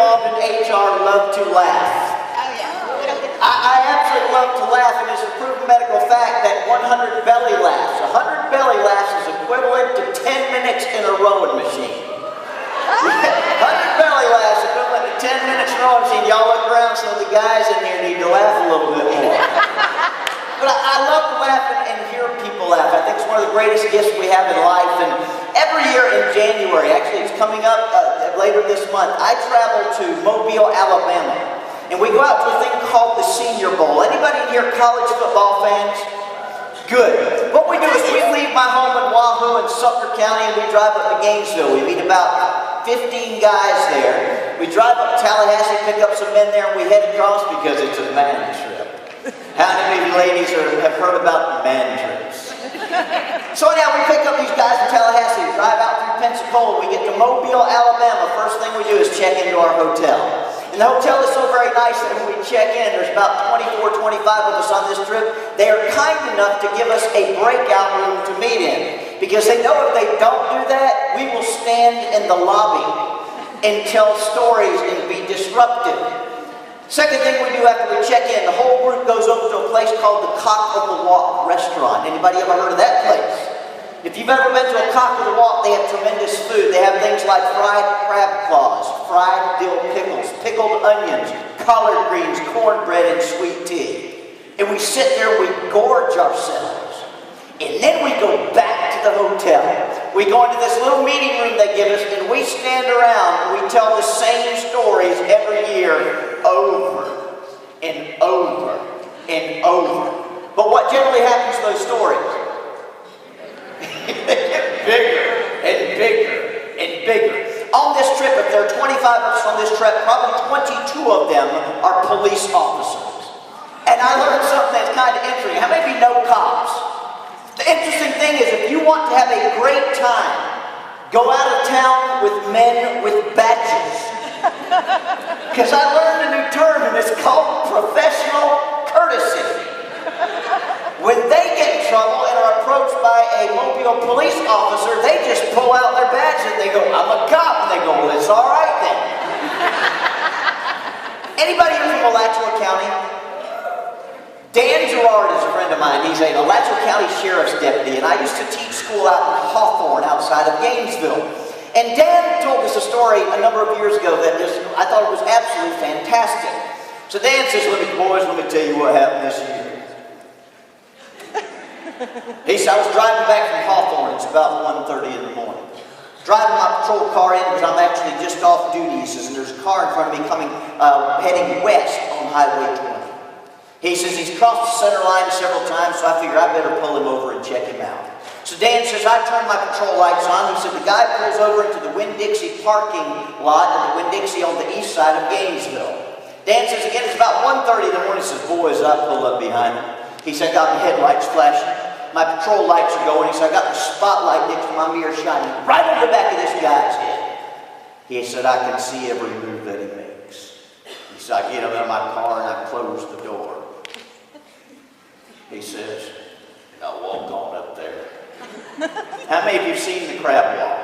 involved in HR love to laugh. I absolutely love to laugh, and it's a proven medical fact that 100 belly laughs. 100 belly laughs is equivalent to 10 minutes in a rowing machine. 100 belly laughs equivalent to 10 minutes in a rowing machine. Y'all look around, some of the guys in here need to laugh a little bit more. But I love to laugh and hear people laugh. I think it's one of the greatest gifts we have in life. And every year in January, actually it's coming up later this month, I travel to Mobile, Alabama. And we go out to a thing called the Senior Bowl. Anybody in here college football fans? Good. What we do is we leave my home in Wahoo in Suffolk County and we drive up to Gainesville. We meet about 15 guys there. We drive up to Tallahassee, pick up some men there, and we head across because it's a man trip. How many of you ladies have heard about man trips? So anyhow, we pick up these guys in Tallahassee, drive out through Pensacola, we get to Mobile, Alabama. First thing we do is check into our hotel. And the hotel is so very nice that when we check in, there's about 24, 25 of us on this trip. They are kind enough to give us a breakout room to meet in. Because they know if they don't do that, we will stand in the lobby and tell stories and be disruptive. Second thing we do after we check in, the whole group goes over to a place called the Cock of the Walk restaurant. Anybody ever heard of that place? If you've ever been to a Cock of the Walk, they have tremendous food. They have things like fried crab claws, fried dill pickles, pickled onions, collard greens, cornbread, and sweet tea. And we sit there and we gorge ourselves. And then we go back to the hotel. We go into this little meeting room they give us, and we stand around and we tell the same stories every year over and over and over. But what generally happens to those stories? They get bigger and bigger and bigger. On this trip, if there are 25 of us on this trip, probably 22 of them are police officers. And I learned something that's kind of interesting. How many of you know cops? The interesting thing is, if you want to have a great time, go out of town with men with badges. Because I learned a new term, and it's called professional courtesy. When they get in trouble and are approached by a Mobile police officer, they just pull out their badge and they go, "I'm a cop." And they go, "Well, it's all right then." Anybody here from Alachua County? Dan Gerard is a friend of mine. He's an Alachua County Sheriff's deputy, and I used to teach school out in Hawthorne outside of Gainesville. And Dan told us a story a number of years ago that I thought it was absolutely fantastic. So Dan says, "Boys, let me tell you what happened this year." He said, "I was driving back from Hawthorne. It's about 1:30 in the morning. Driving my patrol car in because I'm actually just off duty." He says, "and there's a car in front of me heading west on Highway 20. He says, "He's crossed the center line several times, so I figure I better pull him over and check him out." So Dan says, "I turn my patrol lights on." He said, "The guy pulls over into the Winn-Dixie parking lot at the Winn-Dixie on the east side of Gainesville." Dan says, again, it's about 1:30 in the morning. He says, "Boys, I pull up behind him." He said, "I got the headlights flashing. My patrol lights are going." He said, "I got the spotlight next to my mirror shining right over the back of this guy's head." He said, "I can see every move that he makes." He said, "I get him in my car and I close the door." He says, "Now walk on up there." How many of you have seen the crab walk?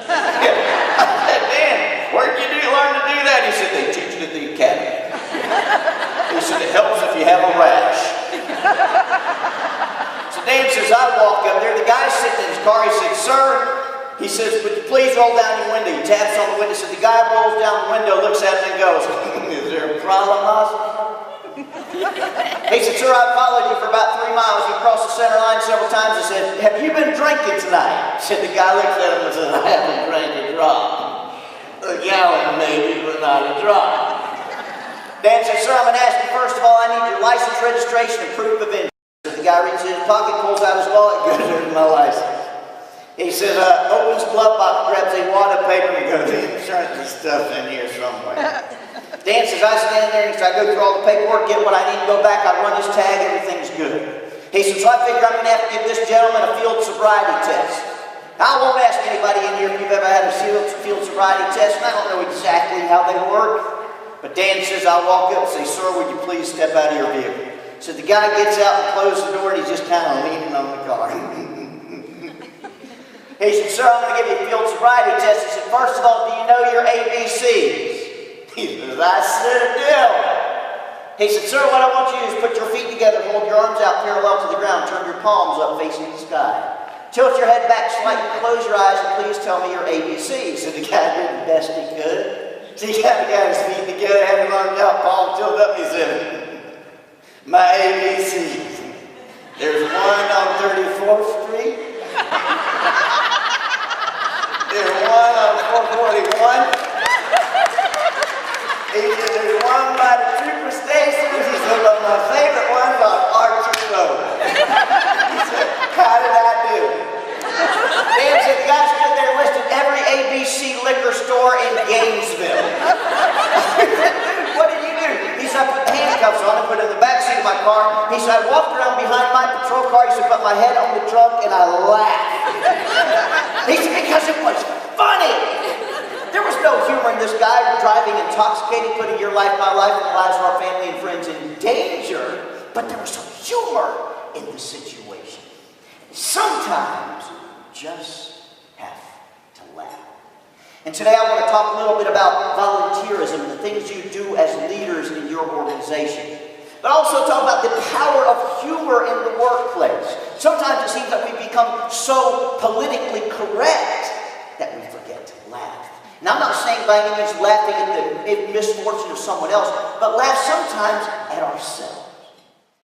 I said, "Dan, where'd you learn to do that?" He said, "They teach it at the academy." He said, "It helps if you have a rash." So Dan says, I walk up there. The guy's sitting in his car. He said, "Sir," he says, "would you please roll down your window?" He taps on the window. So the guy rolls down the window, looks at him and goes, "Is there a problem, officer?" He said, "Sir, I've followed you for about 3 miles. You crossed the center line several times." He said, "Have you been drinking tonight?" He said, the guy looked at him and said, "I haven't drank a drop. A gallon maybe, but not a drop." Dan said, "Sir, I'm going to ask you first of all, I need your license, registration, and proof of insurance." The guy reaches in his pocket, pulls out his wallet, goes, "There's my license." He says, opens the glove box, grabs a wad of paper, and goes, "The insurance is stuff in here somewhere." Dan says, I stand there, and he says, "I go through all the paperwork, get what I need to go back, I run his tag, everything's good." He says, "So I figure I'm going to have to give this gentleman a field sobriety test." Now, I won't ask anybody in here if you've ever had a field sobriety test, and I don't know exactly how they work. But Dan says, I'll walk up and say, "Sir, would you please step out of your vehicle?" So the guy gets out and closes the door, and he's just kind of leaning on the car. He said, "Sir, I'm going to give you a field sobriety test." He said, "First of all, do you know your ABCs?" He said, says, I said a deal. He said, sir, what I want you to do is put your feet together, hold your arms out parallel to the ground, turn your palms up facing the sky. Tilt your head back slightly, close your eyes, and please tell me your ABCs. So the guy did the best he could. So he got his feet together, had his arms out, palms tilted up, he said, my ABCs. There's one on 34th Street. There's one on 441. He said, there's one by the trooper stations. He said, but my favorite one's on Archer Road. He said, how did I do? Dan said, the guy stood there and listed every ABC liquor store in Gainesville. What did you do? He said, I put handcuffs on and put it in the backseat of my car. He said, I walked around behind my patrol car. He said, put my head on the trunk and I laughed. He said, because it was funny. There was no humor in this guy driving intoxicated, putting your life, my life, and the lives of our family and friends in danger. But there was some humor in the situation. Sometimes you just have to laugh. And today I want to talk a little bit about volunteerism and the things you do as leaders in your organization. But also talk about the power of humor in the workplace. Sometimes it seems that we become so politically correct that we forget to laugh. Now, I'm not saying by any means laughing at the misfortune of someone else, but laugh sometimes at ourselves.